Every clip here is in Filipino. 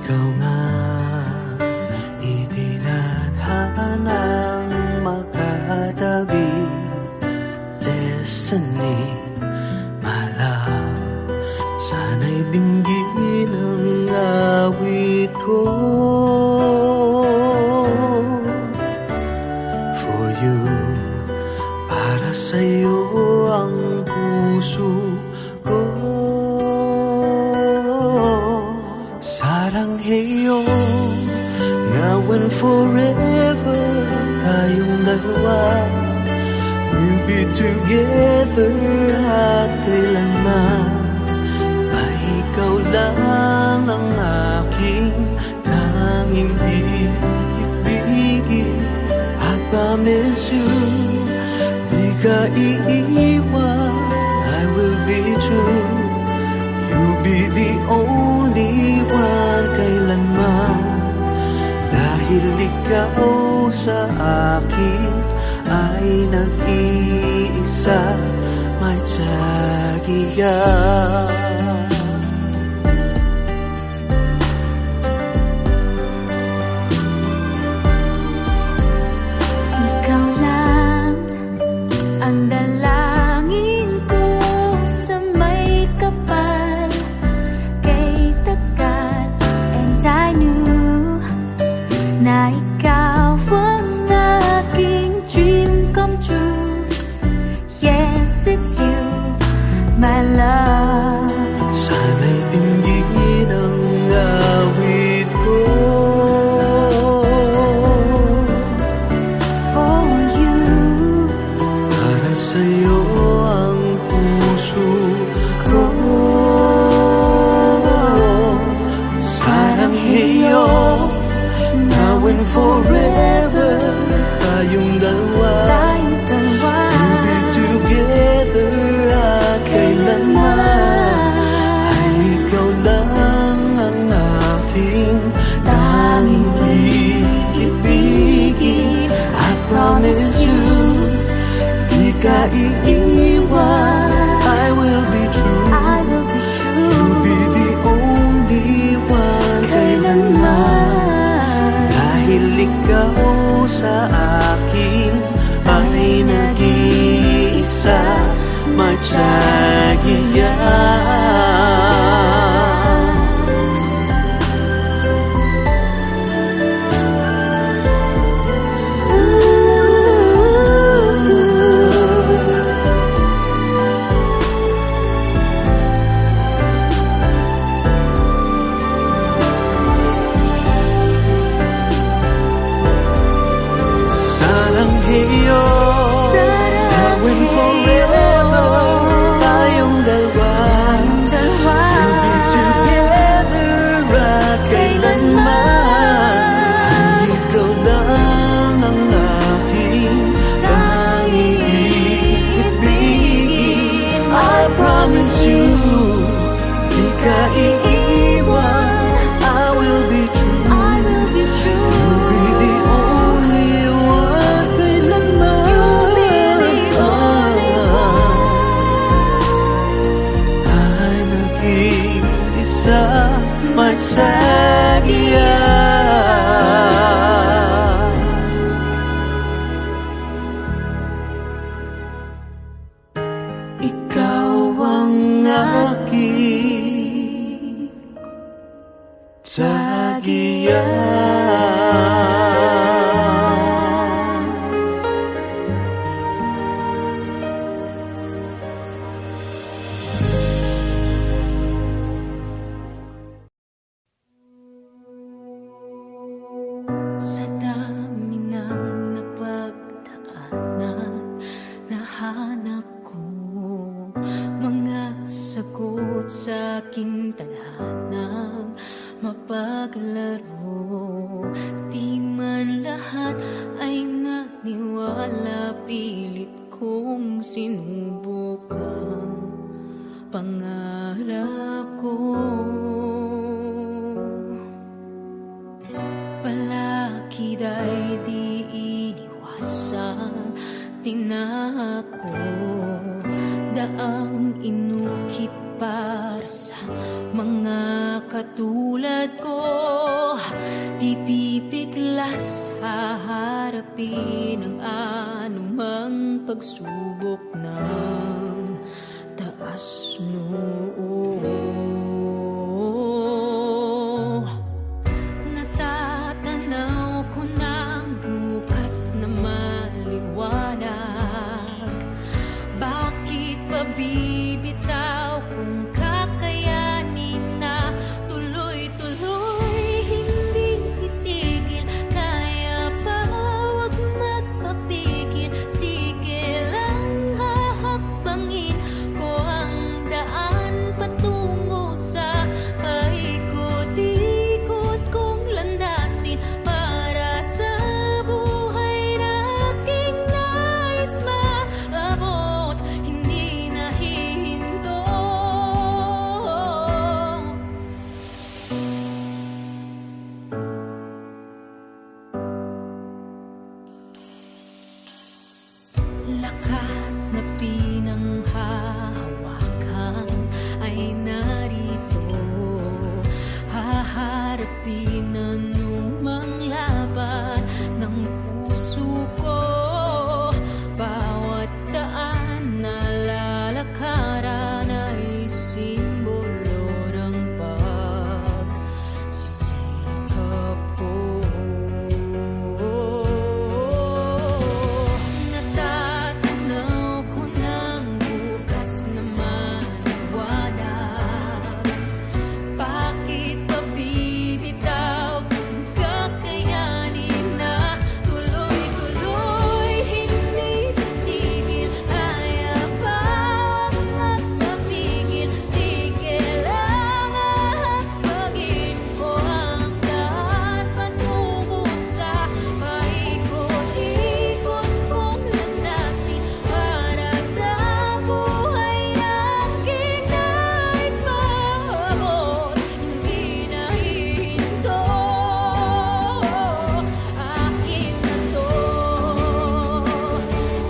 ikaw nga itinadhanang makatabi. Destiny, my love, sana'y dinggin ang awit ko. For you, para sa'yo ang puso ko. Sarangheyo, now and forever, tayong dalawa. We'll be together at kailanman. Ay ikaw lang ang aking tanging ibigin. I promise you, di ka iiwan. I will be true. You'll be the only one kailanman. Dahil ikaw sa akin ay nag-iisa, may tsagiya. Ikaw lang ang dalangin ko sa may kapal kay tagat. And I knew na ikaw ang aking dream come true. Yes, it's you, my love. Sana'y dinggin ang awit ko. For you, Para sa'yo ang puso ko. Sarangheyo, now and forever, tayong dalawa. tayong dalawa. We'll be together at kailanman. Ay ikaw lang ang aking tanging ibigin. I promise you, di ka iiwan. I will be true. I will be true. You'll be the only one kailanman. Dahil ikaw sa akin ay nag-iisa, may tsagiya. Sarangheyo, now and forever, tayong dalawa. We'll be together at kailanman. Ikaw lang ang aking tanging ibigin. I promise you, di ka iiwan. I will be true. I will be true. You'll be the only one kailanman. You'll be the only one. Ay nag-iisa, may tsagiya. Ikaw ang aking tsagiya. Sa dami ng napagdaanan, nahanap ko mga sagot sa aking tadhanang mapaglaro. Di man lahat ay naniwala, pilit kong sinubukan pangarap ko. Palakid ay di iniwasan, tinako, ang inukit para sa mga katulad ko. Di pipiglas haharapin ang anumang pagsubok ng taas noo. Natatanaw ko ng bukas na maliwanag. Bakit pa bibitaw kung kakayanin na tuloy-tuloy hindi titigil? Kaya pa wag magpapigil, sige lang hahakbangin ko ang daan patungo sa paikot-ikot kong landasin para sa buhay na aking nais maabot, hindi nahihinto. Lakas na pinanghahawakan ay narito, haharapin anumang laban ng puso ko. Bawat daan na lalakaran ay simbolo ng pagsisikap ko. Natatanaw ko ng bukas na maliwanag. Bakit pa bibitaw kung kakayanin na tuloy-tuloy hindi titigil? Kaya pa wag magpapigil, sige lang hahakbangin ko ang daan patungo sa paikot-ikot kong landasin para sa buhay na aking nais maabot, hindi nahihinto. Akin na to,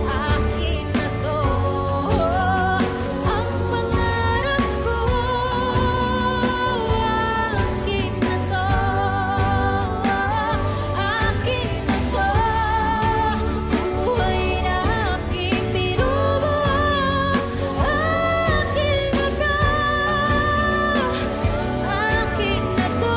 akin na to, ang pangarap ko. Akin na to, akin na to, buhay na aking binubuo. Akin na to, akin na to.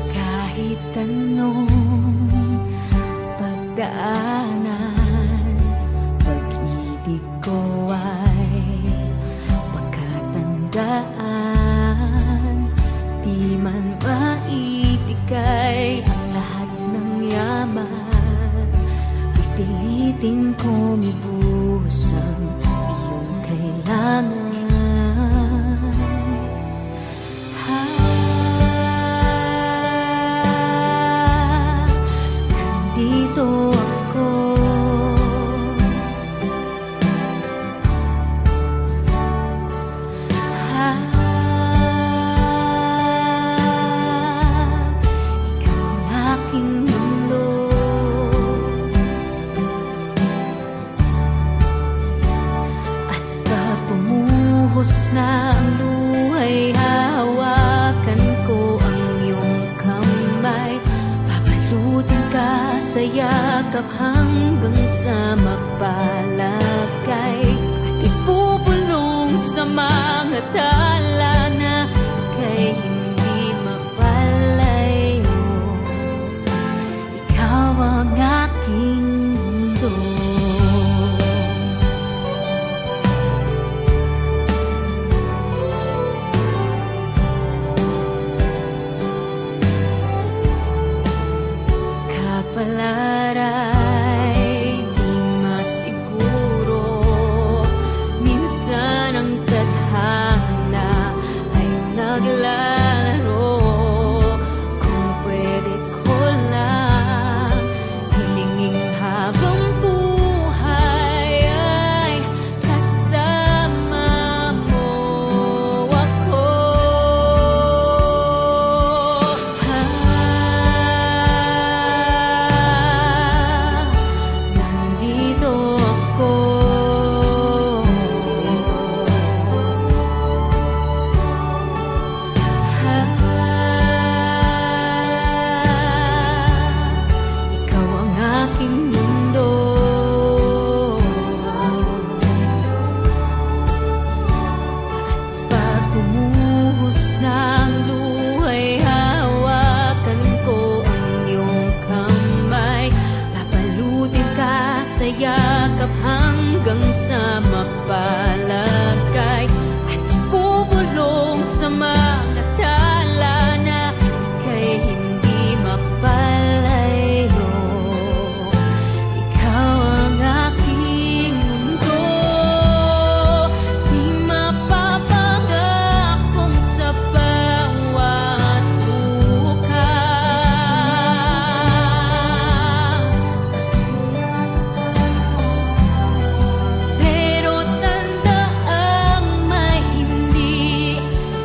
Kahit anong pagdaanan, pag-ibig ko ay pagkatandaan. Di man maibigay ang lahat ng yaman, pipilitin kong ibuhos ang iyong kailangan. Nandito ako, ikaw ang aking mundo. At pag bumuhos na ang luhay, hahawakan ko ang iyong kamay. Babalutin ka sa yakap hanggang sa mapalagay. At ibubulong sa mga tala na ika'y hindi mapalayo. Ikaw ang aking mundo. maglalaro. Kung pwede ko lang hilingin habang buhay ay kasama mo ako. Nandito ako. Ikaw ang aking mundo. Pag bumuhos ng luhay, hawakan ko ang iyong kamay. Papalutin ka sa yakap hanggang sa mapalagay. At ibubulong sa mga tala na ika'y hindi mapalayo. Ikaw ang aking mundo. Di mapapagakong sa bawat bukas. Pero tandaang may hindi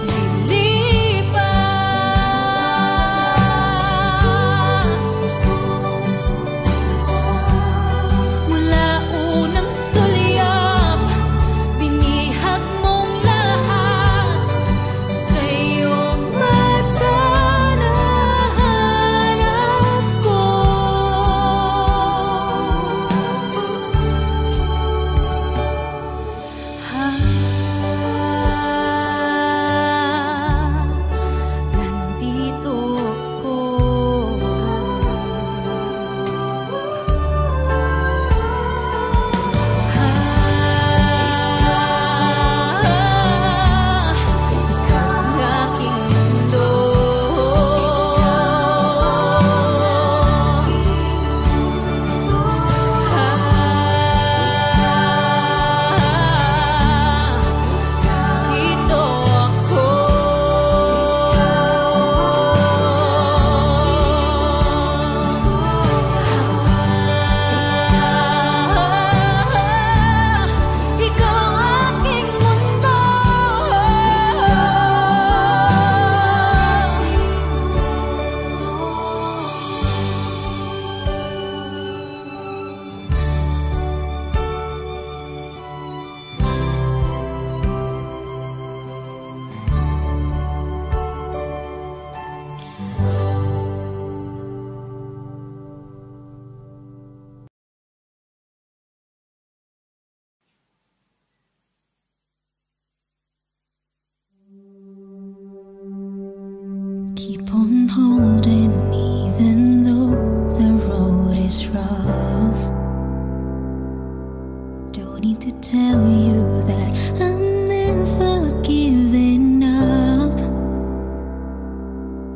lilipas. Mula unang sulyap, binihag mong lahat. Sa iyong mata nahanap ko. Nandito ako. Ikaw ang aking mundo. Nandito ako. Ikaw ang aking mundo. Keep on holding even though the road is rough. Don't need to tell you that I'm never giving up.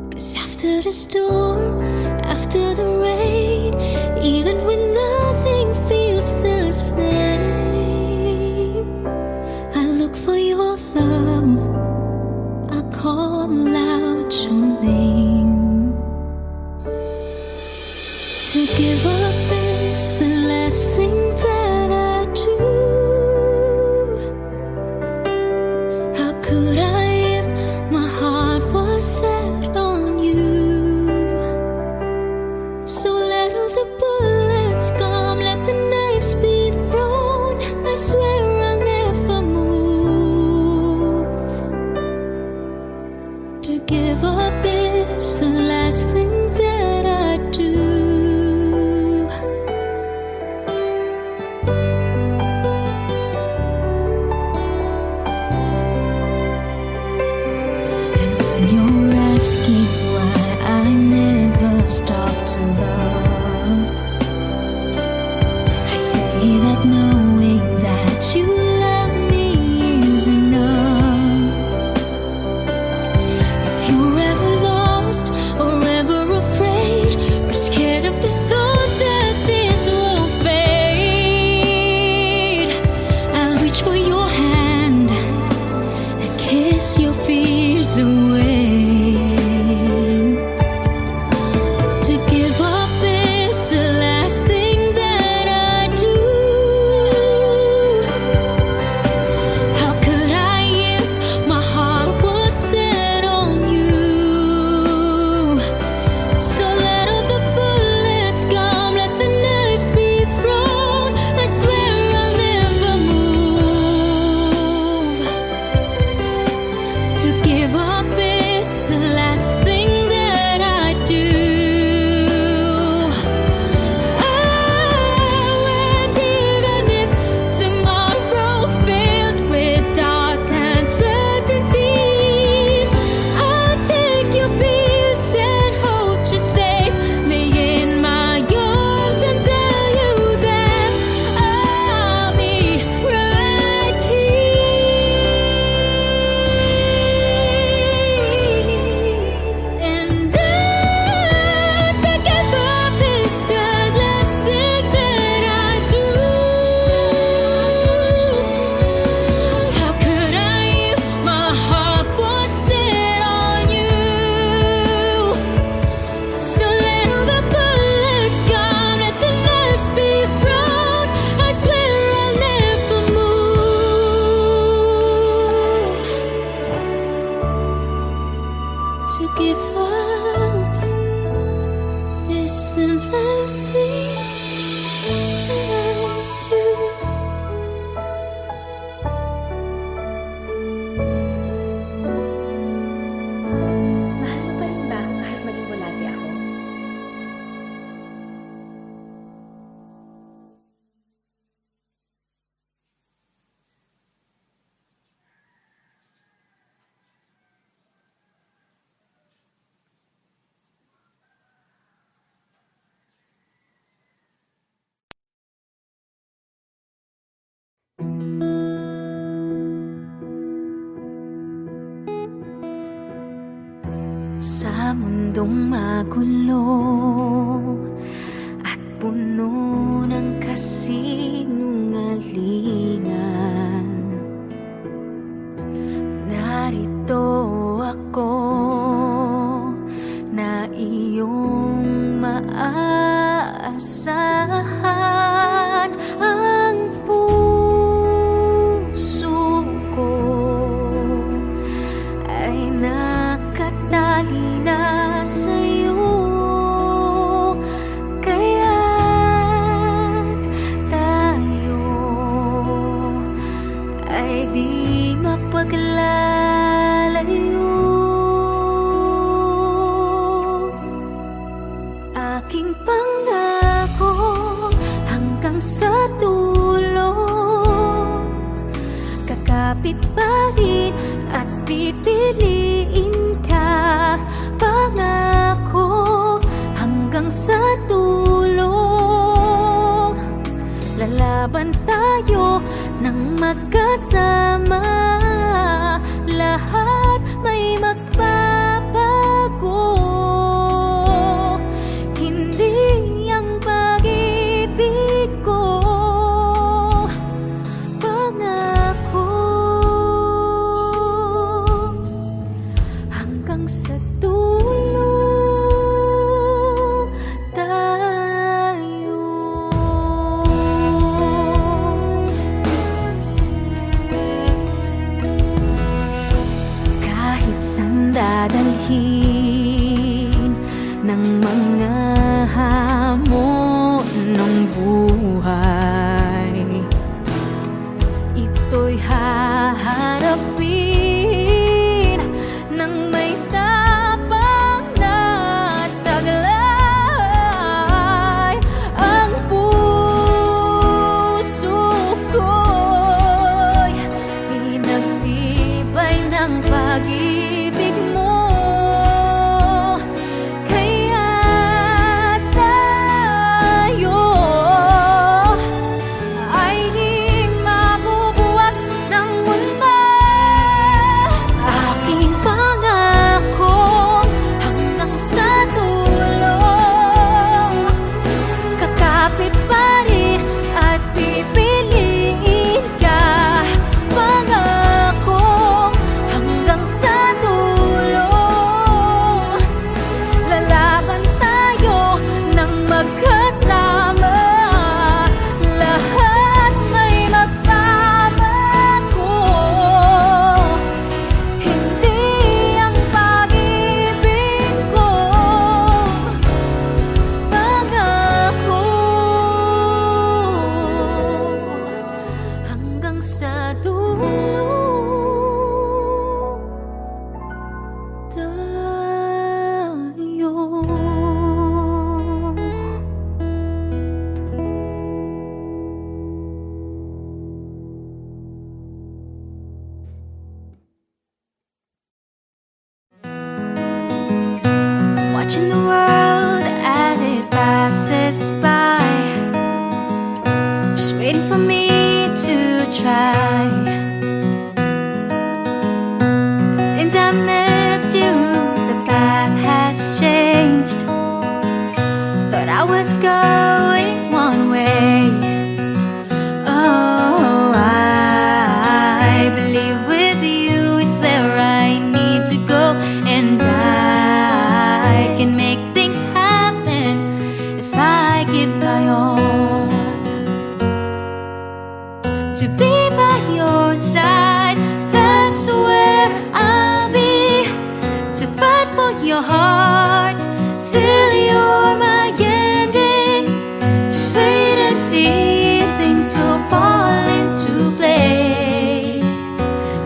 'Cause after the storm, after the rain, even when nothing feels the same, I look for your love. I call out your name. To give up is the last thing that I do. How could I if my heart was set on you? So let all the bullets come, let the knives be thrown. I swear I'll never move. To give up is the last thing that I do. And when you're asking why I never stop to love, I say that knowing that you love me is enough. If you're ever lost or ever afraid or scared of the thought that this will fade, I'll reach for your hand and kiss your fears Sa mundong magulo at puno ng kasinungalingan, narito ako na iyong maaasahan. Ang puso ko ay nakatali na sa'yo, kaya't tayo ay di mapaglalayo. Aking pangako hanggang sa dulo, kakapit pa rin at pipiliin ka. Pangako hanggang sa dulo, lalaban tayo ng magkasama. Lahat may magbabago, hindi ang pag-ibig ko. Pangako hanggang sa dulo tayo. Kahit saan dadalhin ng mga hamon ng buhay, ito'y haharapin ng may tapang na taglay. Ang puso ko'y pinagtibay ng pag-ibig mo, kaya tayo watching the world as it passes by, just waiting for me to try. Since I met you, the path has changed. Thought I was going one way. Oh, I believe with you is where I need to go, and I can make things happen if I give my all. To be by your side, that's where I'll be. To fight for your heart till you're my ending. Just wait and see, things will fall into place.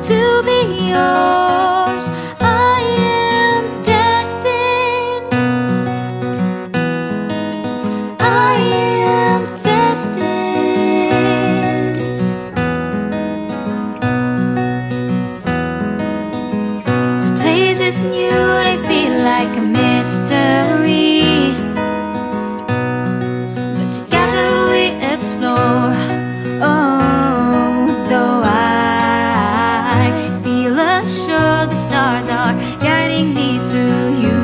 To be yours, I am destined. I am destined. This place is new, I feel like a mystery, but together we explore. Oh, though I feel assured the stars are guiding me to you,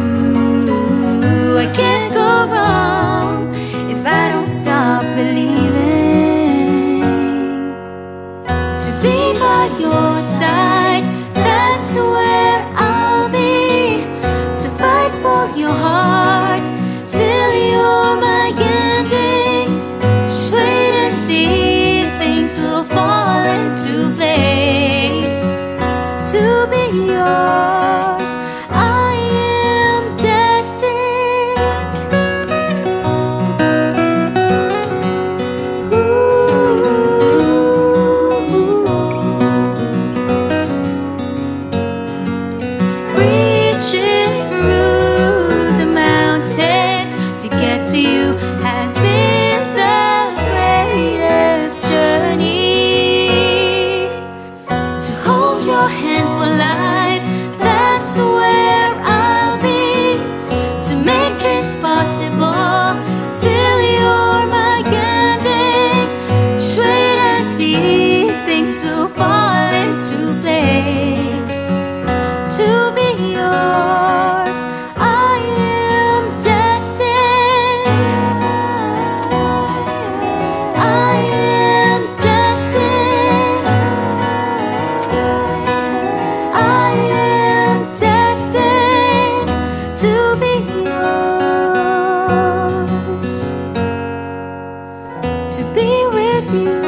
I can't go wrong if I don't stop believing. To be by your side, that's where I'll be. To fight for your heart till you're my ending. Just wait and see, things will fall into place. To be yours, I am destined. Reaching through the mountains to get to you has been the greatest journey. To hold your hand for life, that's where I'll be. To make dreams possible till you're my ending. Just wait and see, things will fall into place. To be yours, I am destined. I am destined. I am destined to be yours. To be with you,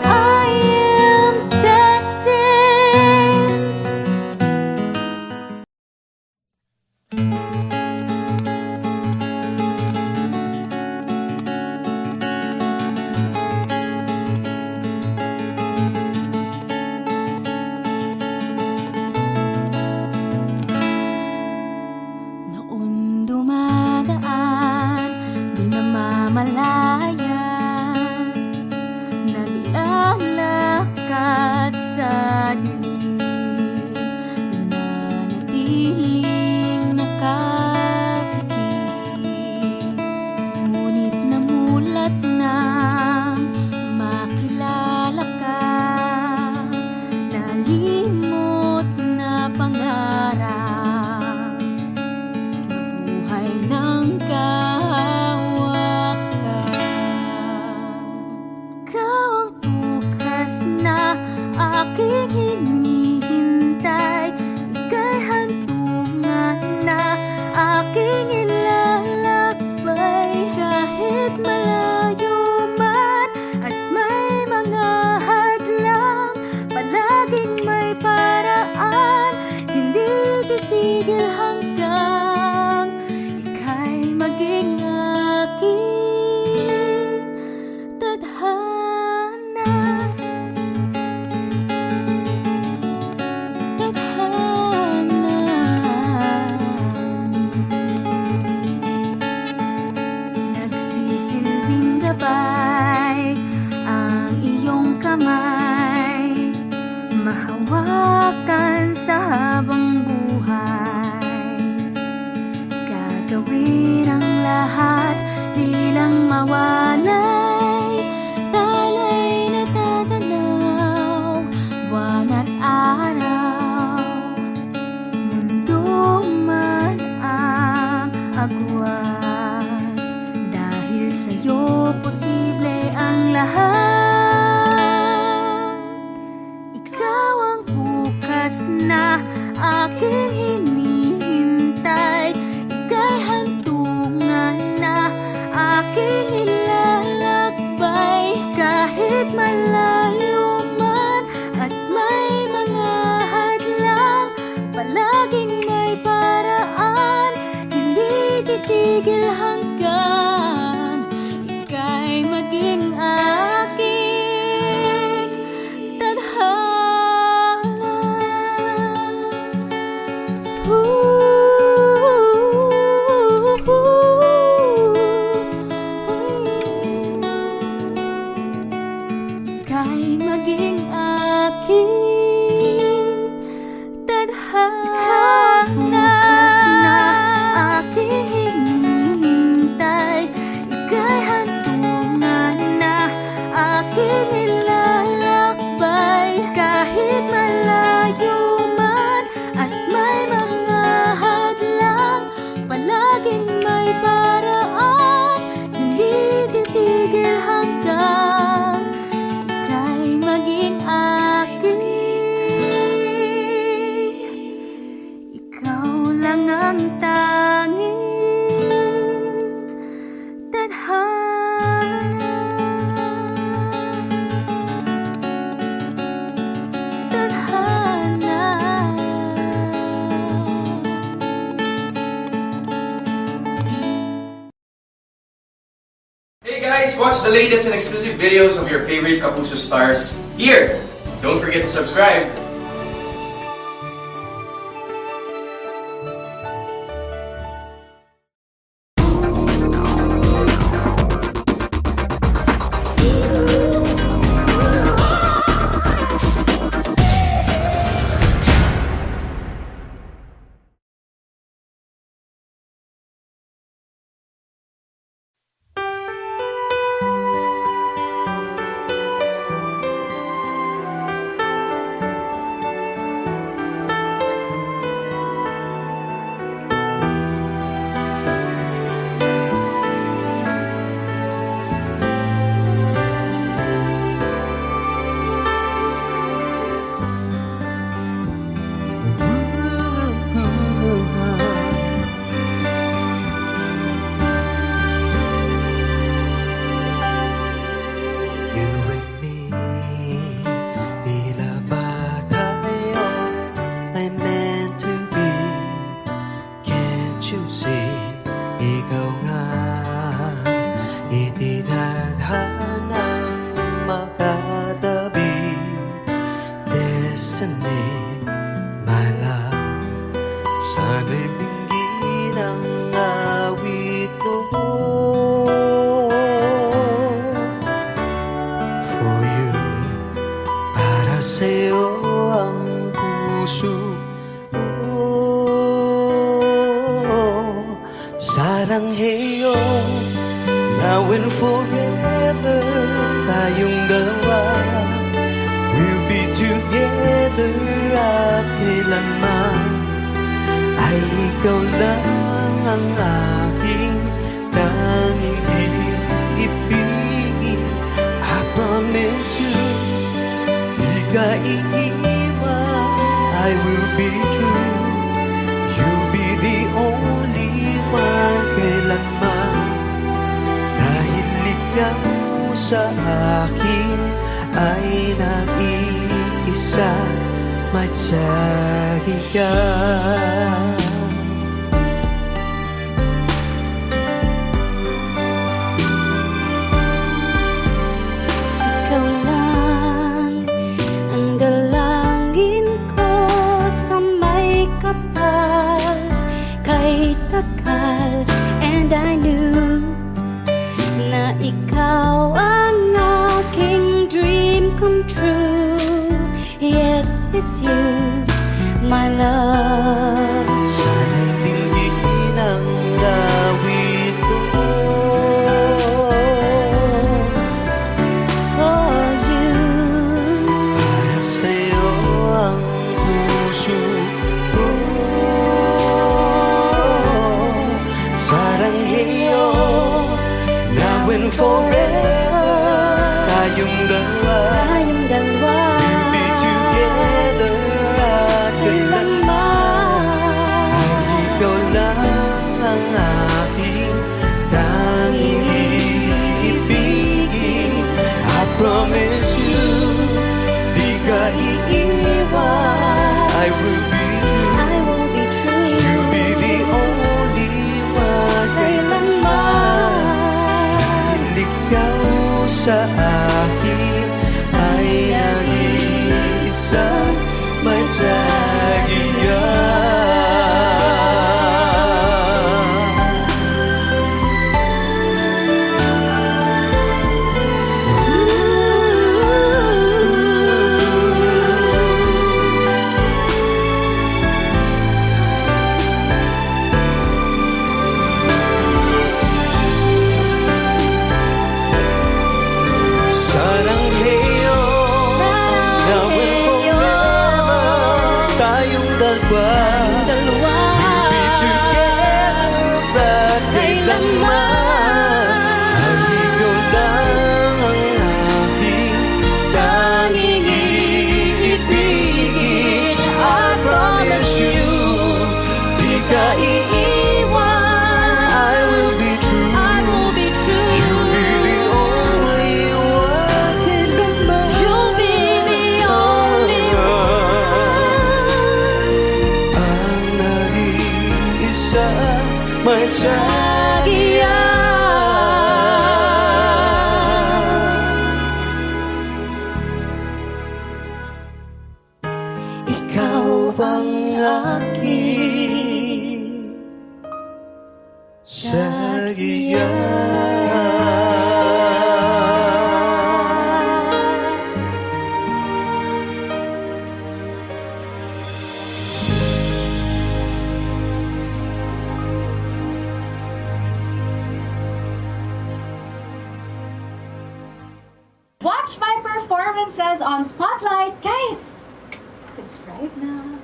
I am destined. Noon dumadaan, di namamalayan, naglalakad sa dilim, nananatiling nakatikim. Ngunit namulat nang makilala ka, nalimot na pangarap, nabuhay ng kahawakan. Ikaw ang bukas na aking hinihintay, ika'y hantungan na aking ilalakbay. Kahit malayo man at may mga hadlang, palaging may paraan, hindi titigil hanggang ika'y maging aking tadhana. Tadhana. Nagsisilbing gabay ang iyong kamay, mahawakan sa habang buhay. walay talay na tatanaw, buwan at araw, mundo man ang agwan. Dahil sa'yo posible ang lahat. Ikaw ang bukas na aking hinihintay, ika'y hantungan na aking ilalakbay. Kahit malayo man at may mga hadlang, palaging may paraan, hindi titigil hanggang ika'y maging aking tadhana. Ika'y maging aking tadhana. Bukas na aking hinihintay, ika'y hantungan na aking ilalakbay. Kahit malayo man at may mga hadlang, palaging may paraan, hindi titigil hanggang ika'y maging aking. Ikaw lang ang tanging tadhana. Tadhana. Hey guys, watch the latest and exclusive videos of your favorite Kapuso stars here. Don't forget to subscribe. Sana'y dinggin ang awit ko. For you, para sa'yo ang puso ko. Sarangheyo, now and forever, tayong dalawa will be together at kailanman ay ikaw lang ang aking tanging iibigin. I promise you, di ka iiwan, I will be true. You'll be the only one kailanman, dahil ikaw sa akin ay nag-iisa, matsagi ka. Ikaw lang ang dalangin ko sa may kapal, kahit tagal. And I knew na ikaw ang aking dream come true. Yes, it's you, my love. Sana'y dinggin ang awit ko. and forever. Tayong dalawa, we'll be together at kailanman. Ay ikaw lang ang aking tanging iibigin. I promise you, di ka iiwan. I will be true. You'll be the only one kailanman. Dahil ikaw sa akin ay nag-iisang matyagiyan. Saranghayo, now and forever, tayong dalawa, we'll be together at kailanman. Ay ikaw lang ang aking tanging iibigin. I promise you, di ka iiwan. I will be true. You'll be the only one kailanman. Ang nag-iisa may tiyagiyan. Ikaw ang aking sagiyan. Watch my performances on Spotlight, guys! Subscribe now.